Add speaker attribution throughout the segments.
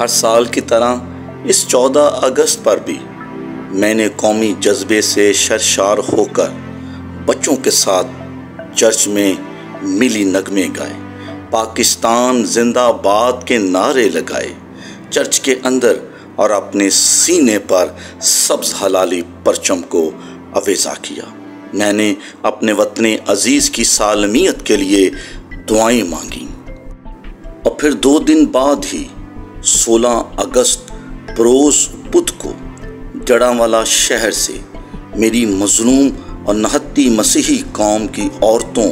Speaker 1: ہر سال کی طرح اس 14 اگست پر بھی میں نے قومی جذبے سے سرشار ہو کر بچوں کے ساتھ چرچ میں ملی نغمے گائے، پاکستان زندہ باد کے نعرے لگائے، چرچ کے اندر اور اپنے سینے پر سبز ہلالی پرچم کو آویزاں کیا۔ میں نے اپنے وطن عزیز کی سالمیت کے لیے دعائیں مانگیں، اور پھر 2 دن بعد ہی 16 اگست بروز بدھ کو جڑاں شہر سے میری مظلوم اور نہتی مسیحی قوم کی عورتوں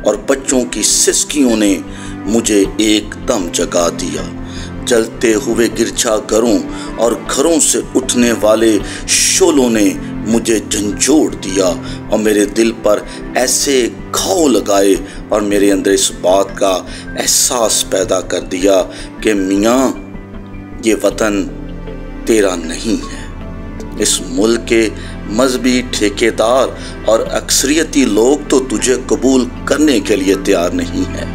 Speaker 1: اور بچوں کی سسکیوں نے مجھے ایک دم جگا دیا۔ جلتے ہوئے گرجا گھروں اور گھروں سے اٹھنے والے شعلوں نے مجھے جھنجھوڑ دیا اور میرے دل پر ایسے گھاؤ لگائے اور میرے اندر اس بات کا احساس پیدا کر دیا کہ میاں، یہ وطن تیرا نہیں ہے۔ اس ملک کے مذہبی ٹھیکیدار اور اکثریتی لوگ تو تجھے قبول کرنے کے لیے تیار نہیں ہے۔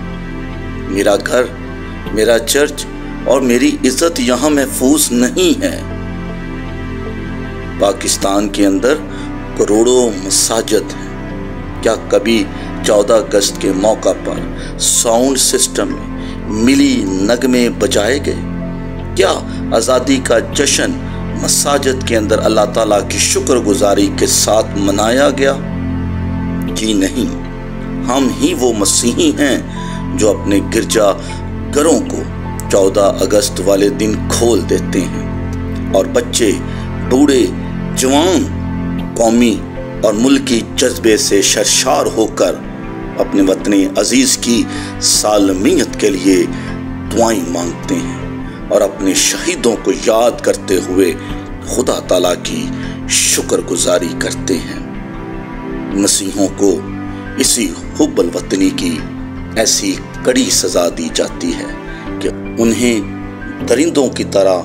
Speaker 1: میرا گھر، میرا چرچ اور میری عزت یہاں محفوظ نہیں ہے۔ پاکستان کے اندر کروڑوں مساجد ہیں، کیا کبھی 14 اگست کے موقع پر ساؤنڈ سسٹم میں ملی نغمے بجائے گئے؟ کیا آزادی کا جشن مساجد کے اندر اللہ تعالیٰ کی شکر گزاری کے ساتھ منایا گیا؟ جی نہیں، ہم ہی وہ مسیحی ہیں جو اپنے گرجا گھروں کو 14 اگست والے دن کھول دیتے ہیں، اور بچے، بوڑھے، جوان قومی اور ملکی جذبے سے سرشار ہو کر اپنے وطن عزیز کی سالمیت کے لیے دعائیں مانگتے ہیں اور اپنے شہیدوں کو یاد کرتے ہوئے خدا تعالیٰ کی شکر گزاری کرتے ہیں۔ مسیحوں کو اسی حب الوطنی کی ایسی کڑی سزا دی جاتی ہے کہ انہیں درندوں کی طرح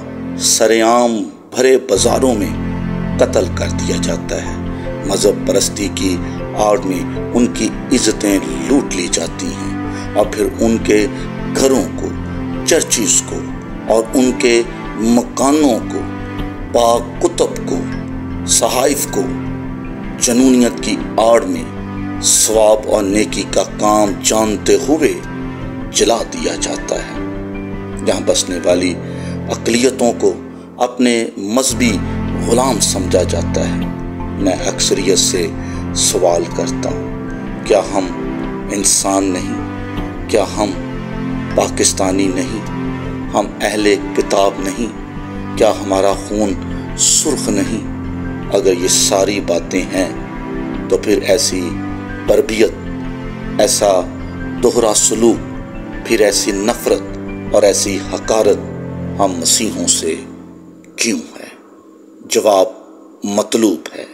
Speaker 1: سرے عام بھرے بازاروں میں قتل کر دیا جاتا ہے۔ مذہب پرستی کی آڑ میں ان کی عزتیں لوٹ لی جاتی ہیں، اور پھر ان کے گھروں کو، چرچز کو اور ان کے مکانوں کو، پاک کتب کو، صحائف کو جنونیت کی آڑ میں ثواب اور نیکی کا کام جانتے ہوئے جلا دیا جاتا ہے۔ یہاں بسنے والی اقلیتوں کو اپنے مذہبی غلام سمجھا جاتا ہے۔ میں اکثریت سے سوال کرتا ہوں، کیا ہم انسان نہیں؟ کیا ہم پاکستانی نہیں؟ ہم اہل کتاب نہیں؟ کیا ہمارا خون سرخ نہیں؟ اگر یہ ساری باتیں ہیں تو پھر ایسی بربریت، ایسا دوہرا سلوک، پھر ایسی نفرت اور ایسی حقارت ہم مسیحوں سے کیوں ہے؟ جواب مطلوب ہے۔